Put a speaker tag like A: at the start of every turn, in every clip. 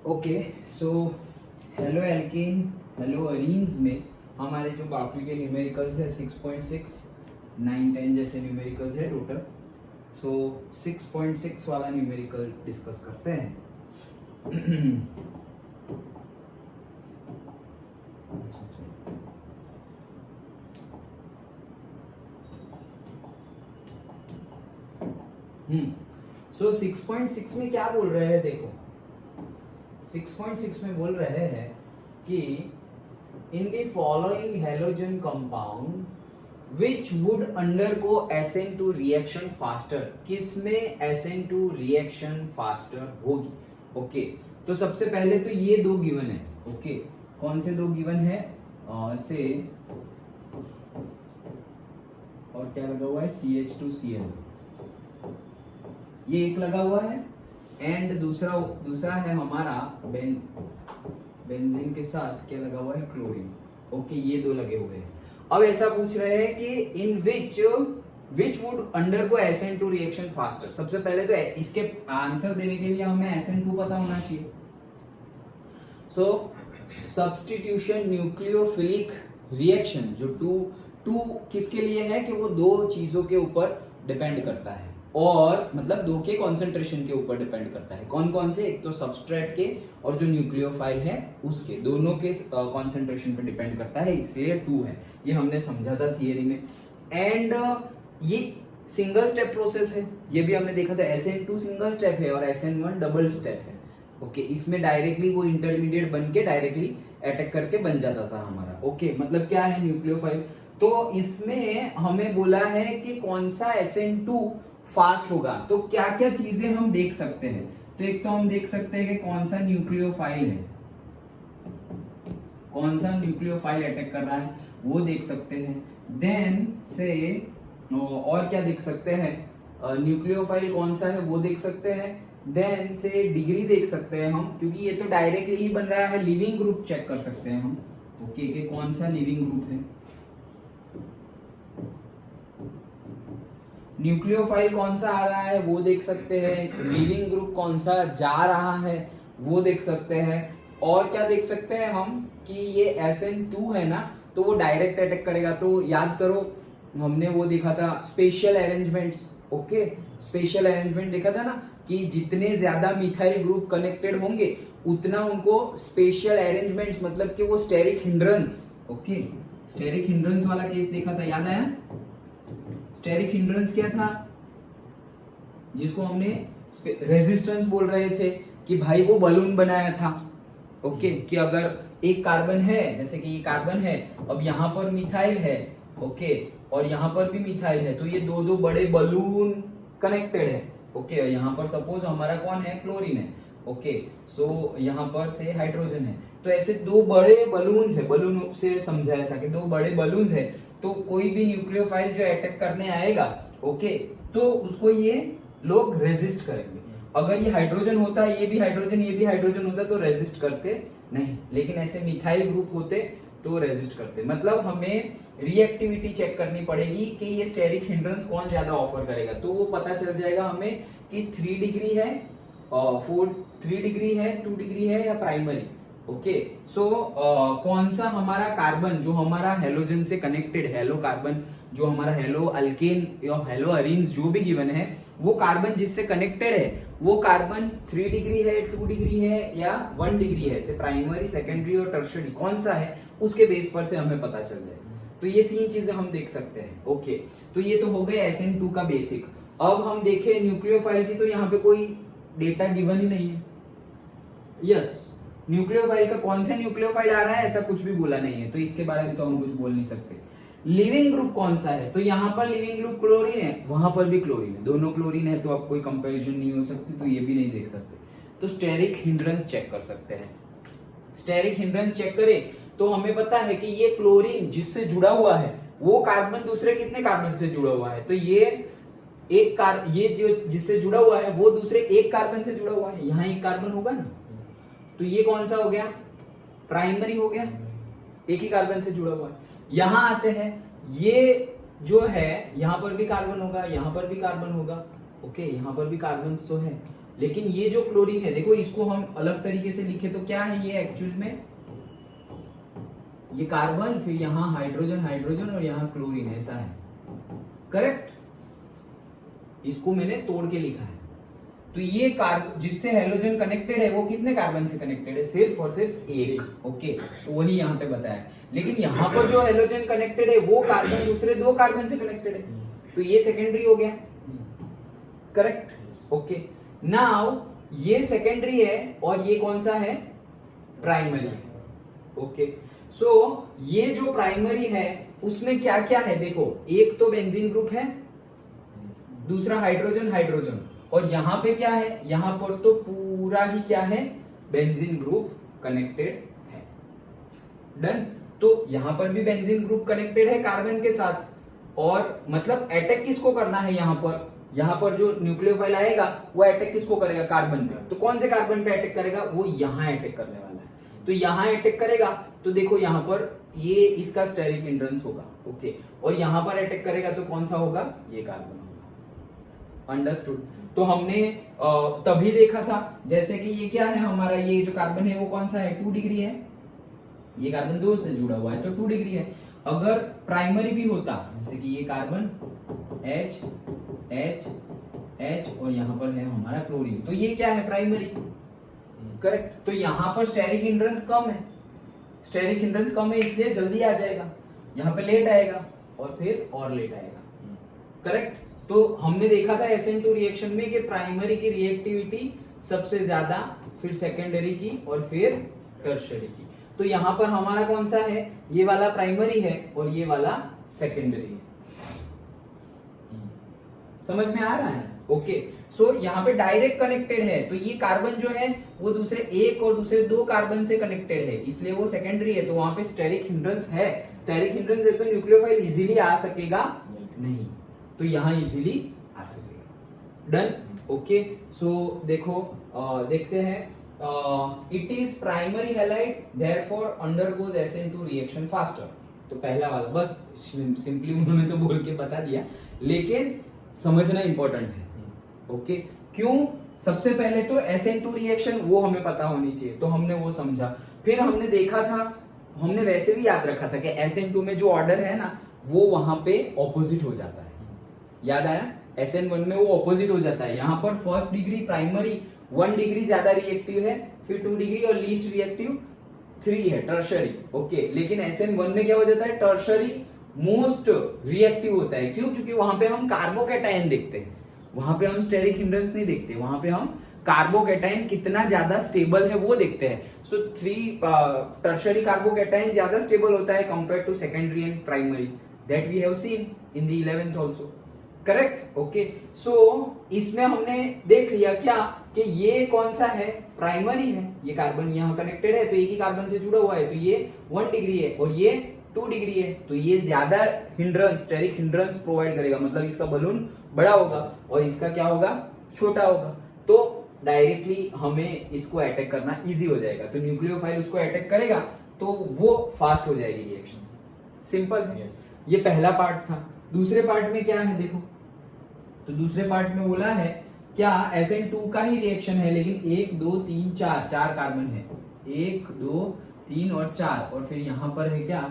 A: Okay so halo alkane hello arenes में हमारे जो बाकी के न्यूमेरिकल्स है 6.6 9 10 जैसे न्यूमेरिकल्स है टोटल। सो 6.6 वाला न्यूमेरिकल डिस्कस करते हैं। सो 6.6 में क्या बोल रहे हैं, देखो 6.6 में बोल रहे हैं कि in the following halogen compound which would undergo SN2 reaction faster, किसमें SN2 रिएक्शन फास्टर होगी। ओके तो सबसे पहले तो ये दो गिवन है। ओके कौन से दो गिवन है से और क्या लगा हुआ है CH2Cl, ये एक लगा हुआ है एंड दूसरा है हमारा बेंजीन के साथ क्या लगा हुआ है क्लोरीन। ओके ये दो लगे हुए हैं। अब ऐसा पूछ रहे हैं कि in which would undergo SN2 reaction faster. सबसे पहले तो इसके आंसर देने के लिए हमें SN2 पता होना चाहिए। सो सब्स्टिट्यूशन न्यूक्लियोफिलिक रिएक्शन जो टू किसके लिए है कि वो दो चीजों के ऊपर डिपेंड करता है, और मतलब दो के कॉन्सेंट्रेशन के ऊपर डिपेंड करता है। कौन कौन से, एक तो सबस्ट्रेट के और जो न्यूक्लियोफाइल है उसके, दोनों के कॉन्सेंट्रेशन पे डिपेंड करता है, इसलिए 2 है। ये हमने समझा था थियरी में। एंड ये सिंगल स्टेप प्रोसेस है, ये भी हमने देखा था। SN2 सिंगल स्टेप है और SN1 डबल स्टेप है। ओके इसमें डायरेक्टली वो इंटरमीडिएट बन के डायरेक्टली अटैक करके बन जाता था हमारा। ओके मतलब क्या है न्यूक्लियोफाइल, तो इसमें हमें बोला है कि कौन सा SN2 फास्ट होगा। तो क्या क्या चीजें हम देख सकते हैं, तो एक तो हम देख सकते हैं कि कौन सा न्यूक्लियोफाइल है, कौन सा न्यूक्लियोफाइल अटैक कर रहा है वो देख सकते हैं। देन से और क्या देख सकते हैं, न्यूक्लियोफाइल कौन सा है वो देख सकते हैं। देन से डिग्री देख सकते हैं हम, क्योंकि ये तो डायरेक्टली ही बन रहा है। लिविंग ग्रुप चेक कर सकते हैं हम। ओके कि कौन सा लिविंग ग्रुप है। न्यूक्लियोफाइल कौन सा आ रहा है वो देख सकते हैं। लिविंग ग्रुप कौन सा जा रहा है वो देख सकते हैं। और क्या देख सकते हैं हम कि ये SN2 है ना, तो वो डायरेक्ट अटैक करेगा। तो याद करो हमने वो देखा था special arrangements. Okay special arrangement देखा था ना कि जितने ज्यादा मिथाइल ग्रुप कनेक्टेड होंगे उतना उनको स्पेशल अरेंजमेंट्स, मतलब कि वो steric hindrance. Okay steric hindrance वाला केस देखा था, याद आया। स्टेरिक हिंड्रेंस क्या था, जिसको हमने रेजिस्टेंस बोल रहे थे कि भाई वो बलून बनाया था। ओके कि अगर एक कार्बन है, जैसे कि ये कार्बन है, अब यहाँ पर मिथाइल है, ओके और यहाँ पर भी मिथाइल है, तो ये दो दो बड़े बलून कनेक्टेड है। ओके यहाँ पर सपोज हमारा कौन है, क्लोरीन है। ओके सो यहाँ पर से हाइड्रोजन है, तो ऐसे दो बड़े बलून्स है। बलून से समझाया था कि दो बड़े बलून्स है, तो कोई भी न्यूक्लियोफाइल जो अटैक करने आएगा ओके तो उसको ये लोग रेजिस्ट करेंगे। अगर ये हाइड्रोजन होता है, ये भी हाइड्रोजन ये भी हाइड्रोजन होता तो रेजिस्ट करते नहीं, लेकिन ऐसे मिथाइल ग्रुप होते तो रेजिस्ट करते। मतलब हमें रिएक्टिविटी चेक करनी पड़ेगी कि ये स्टेरिक हिंड्रेंस कौन ज्यादा ऑफर करेगा, तो वो पता चल जाएगा हमें कि 3 डिग्री है, 3 डिग्री है, 2 डिग्री है या प्राइमरी। ओके सो कौन सा हमारा कार्बन जो हमारा हेलोजन से कनेक्टेड, हेलो कार्बन जो हमारा हेलो अल्केन या हेलो अरीन्स जो भी गिवन है, वो कार्बन जिससे कनेक्टेड है वो कार्बन 3 डिग्री है, 2 डिग्री है या 1 डिग्री है, से प्राइमरी सेकेंडरी और टर्शियरी कौन सा है उसके बेस पर से हमें पता चल जाएगा। तो ये 3 चीजें हम देख सकते हैं। ओके तो ये तो हो गए SN2 का बेसिक। अब हम देखें न्यूक्लियोफाइल की, तो यहाँ पे कोई डेटा गिवन ही नहीं है। यस न्यूक्लियोफाइल का कौन से न्यूक्लियोफाइल आ रहा है ऐसा कुछ भी बोला नहीं है, तो इसके बारे में तो हम कुछ बोल नहीं सकते। लिविंग ग्रुप कौन सा है, तो यहाँ पर लिविंग ग्रुप क्लोरीन है, वहां पर भी क्लोरीन है, दोनों क्लोरीन है, तो अब कोई कंपैरिजन नहीं हो सकती, तो ये भी नहीं देख सकते। तो स्टेरिक हिंड्रेंस चेक कर सकते हैं। स्टेरिक हिंड्रेंस चेक करें तो हमें पता है कि ये क्लोरीन जिससे जुड़ा हुआ है वो कार्बन दूसरे कितने कार्बन से जुड़ा हुआ है, तो ये जो जिससे जुड़ा हुआ है वो दूसरे एक कार्बन से जुड़ा हुआ है। यहाँ एक कार्बन होगा ना, तो ये कौन सा हो गया, प्राइमरी हो गया, एक ही कार्बन से जुड़ा हुआ है। यहां आते हैं, ये जो है यहां पर भी कार्बन होगा, यहां पर भी कार्बन होगा। ओके यहाँ पर भी कार्बन तो है, लेकिन ये जो क्लोरीन है देखो, इसको हम अलग तरीके से लिखे तो क्या है ये एक्चुअल में, ये कार्बन, फिर यहाँ हाइड्रोजन हाइड्रोजन और यहाँ क्लोरीन, ऐसा है, करेक्ट। इसको मैंने तोड़ के लिखा है। तो ये कार्बन जिससे हेलोजन कनेक्टेड है वो कितने कार्बन से कनेक्टेड है, सिर्फ और सिर्फ एक। ओके, तो वही यहाँ पे बताया। लेकिन यहाँ पर जो हेलोजन कनेक्टेड है वो कार्बन दूसरे 2 कार्बन से कनेक्टेड है, तो ये सेकेंडरी हो गया, करेक्ट। ओके, नाउ ये सेकेंडरी है और ये कौन सा है, प्राइमरी है। ओके, सो ये जो प्राइमरी है उसमें क्या क्या है देखो, एक तो बेंजीन ग्रुप है, दूसरा हाइड्रोजन हाइड्रोजन, और यहां पे क्या है, यहां पर तो पूरा ही क्या है, बेंजीन ग्रुप कनेक्टेड है। डन। तो यहां पर भी बेंजीन ग्रुप कनेक्टेड है कार्बन के साथ, और मतलब अटैक किसको करना है, यहां पर जो न्यूक्लियोफाइल आएगा वो अटैक किसको करेगा, कार्बन पे। तो कौन से कार्बन पे अटैक करेगा, वो यहां अटैक करने वाला है। तो यहां अटैक करेगा तो देखो यहां पर ये इसका स्टेरिक हिंड्रेंस होगा। ओके, और यहां पर अटैक करेगा तो कौन सा होगा, ये कार्बन होगा। अंडरस्टूड। तो हमने तभी देखा था, जैसे कि ये क्या है हमारा, ये जो कार्बन है वो कौन सा है, 2 डिग्री है, ये कार्बन 2 से जुड़ा हुआ है तो 2 डिग्री है। अगर प्राइमरी भी होता, जैसे कि ये कार्बन H H H और यहाँ पर है हमारा क्लोरीन, तो ये क्या है, प्राइमरी, करेक्ट। तो यहाँ पर स्टेरिक हिंड्रेंस कम है, स्टेरिक हिंड्रेंस कम है इसलिए जल्दी आ जाएगा, यहाँ पे लेट आएगा और फिर और लेट आएगा, करेक्ट। तो हमने देखा था SN2 रिएक्शन में कि प्राइमरी की रिएक्टिविटी सबसे ज्यादा, फिर सेकेंडरी की और फिर टर्शियरी की। तो यहाँ पर हमारा कौन सा है, ये वाला प्राइमरी है और ये वाला सेकेंडरी है। समझ में आ रहा है? ओके, सो यहाँ पे डायरेक्ट कनेक्टेड है, तो ये कार्बन जो है वो दूसरे 1 और दूसरे 2 कार्बन से कनेक्टेड है, इसलिए वो सेकेंडरी है। तो वहां पे स्टेरिक हिंड्रेंस है, स्टेरिक हिंड्रेंस है तो न्यूक्लियोफाइल इजीली आ सकेगा नहीं, तो यहाँ इजीली आ सकेगा। डन। ओके, सो देखो देखते हैं, it is primary halide therefore undergoes SN2 reaction faster. तो पहला वाला बस सिंपली उन्होंने तो बोल के बता दिया, लेकिन समझना इंपॉर्टेंट है। ओके, क्यों, सबसे पहले तो SN2 रिएक्शन वो हमें पता होनी चाहिए, तो हमने वो समझा। फिर हमने देखा था, हमने वैसे भी याद रखा था कि SN2 में जो ऑर्डर है ना वो वहां पे ऑपोजिट हो जाता है, याद आया, SN1 में वो ऑपोजिट हो जाता है। यहाँ पर फर्स्ट डिग्री प्राइमरी 1 डिग्री ज्यादा रिएक्टिव है, फिर 2 डिग्री और लीस्ट रिएक्टिव 3 है, टर्शरी। ओके, लेकिन SN1 में क्या हो जाता है, टर्शरी मोस्ट रिएक्टिव होता है। क्यों, क्योंकि वहां पे हम कार्बोकैटायन देखते हैं, वहां पे हम स्टेरिक हिंड्रेंस नहीं देखते, वहां पे हम कार्बोकैटायन कितना ज्यादा स्टेबल है वो देखते हैं। सो 3 टर्शरी कार्बोकैटायन ज्यादा स्टेबल होता है compare to secondary and primary, that we have seen in the 11th also, correct. Okay, so इसमें हमने देख लिया क्या कि ये कौन सा है, प्राइमरी है, ये कार्बन यहाँ कनेक्टेड है तो एक ही कार्बन से जुड़ा हुआ है, तो ये 1 डिग्री है और ये 2 डिग्री है, तो ये ज्यादा हिंड्रेंस, स्टेरिक हिंड्रेंस प्रोवाइड करेगा, मतलब इसका बलून बड़ा होगा और इसका क्या होगा, छोटा होगा। तो डायरेक्टली हमें इसको अटैक करना इजी हो जाएगा, तो न्यूक्लियोफाइल उसको अटैक करेगा तो वो फास्ट हो जाएगी रिएक्शन। सिंपल है। ये पहला पार्ट था। दूसरे पार्ट में क्या है देखो, तो दूसरे पार्ट में बोला है क्या, SN2 का ही रिएक्शन है, लेकिन 1 2 3 4 कार्बन है, 1 2 3 और 4, और फिर यहाँ पर है क्या,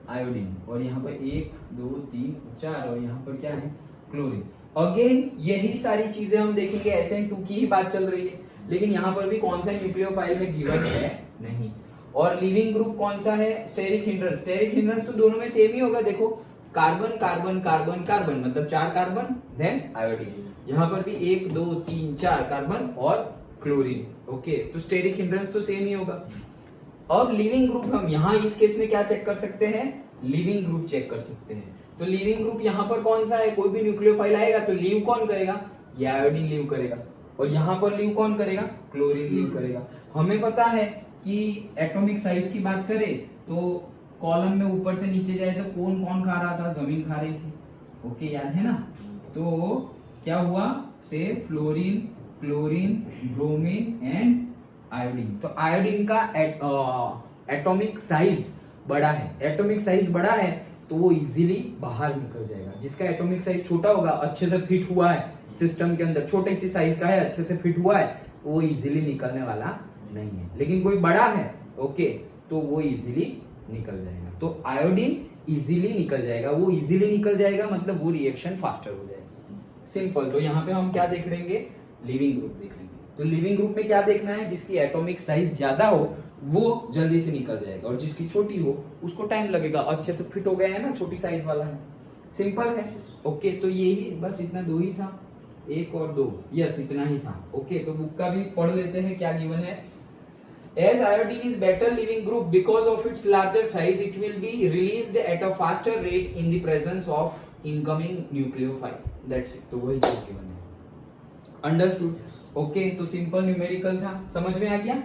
A: आयोडीन, और यहाँ पर 1 2 3 4 और यहाँ पर क्या है, क्लोरीन। अगेन यही सारी चीजें हम देखेंगे, SN2 की ही बात चल रही है, लेकिन यहाँ पर भी कौन सा न्यूक्लियोफाइल है गिवन है नहीं, और लिविंग ग्रुप कौन सा है, स्टेरिक हिंड्रेंस। स्टेरिक हिंड्रेंस तो दोनों में सेम ही होगा, देखो कार्बन कार्बन कार्बन कार्बन, मतलब 4 कार्बन देन आयोडीन। यहाँ पर भी 1 2 3 4 कार्बन और क्लोरीन। ओके, तो स्टेरिक हिंड्रेंस तो सेम ही होगा। अब लिविंग ग्रुप हम यहाँ इस केस में क्या चेक कर सकते हैं, लिविंग ग्रुप चेक कर सकते हैं। तो लिविंग ग्रुप यहाँ पर कौन सा है, कोई भी न्यूक्लियोफाइल आएगा तो लीव कौन करेगा, ये आयोडीन लीव करेगा, और यहाँ पर लीव कौन करेगा, क्लोरीन लीव करेगा। हमें पता है कि एटॉमिक साइज की बात करें तो कॉलम में ऊपर से नीचे जाए तो कौन कौन खा रहा था, जमीन खा रही थी। ओके, याद है ना। तो क्या हुआ, से fluorine chlorine bromine and iodine. तो आयोडीन का एटॉमिक साइज बड़ा है, एटॉमिक साइज बड़ा है तो वो इजीली बाहर निकल जाएगा। जिसका एटॉमिक साइज छोटा होगा, अच्छे से फिट हुआ है सिस्टम के अंदर छोटे सी साइज का है, अच्छे से फिट हुआ है, वो इजीली निकलने वाला नहीं है। लेकिन कोई बड़ा है, ओके, तो वो इजीली निकल जाएगा। तो आयोडीन इजीली निकल जाएगा, वो इजीली निकल जाएगा मतलब वो रिएक्शन फास्टर हो जाएगा। सिंपल। तो यहाँ पे हम क्या देख लेंगे, लिविंग ग्रुप देख लेंगे। तो लिविंग ग्रुप में क्या देखना है, जिसकी एटॉमिक साइज ज्यादा हो वो जल्दी से निकल जाएगा, और जिसकी छोटी हो उसको टाइम लगेगा। अच्छे से फिट हो गया है ना, छोटी साइज वाला है, सिंपल है। ओके, तो यही बस इतना दो ही था, 1 और 2, यस इतना ही था। ओके, तो बुक का भी पढ़ लेते हैं क्या गिवन है। As iodine is better living group because of its larger size, it will be released at a faster rate in the presence of incoming nucleophile. That's it. तो वही चीज गिवन है। अंडरस्टूड? ओके, तो simple numerical था, समझ में आ गया?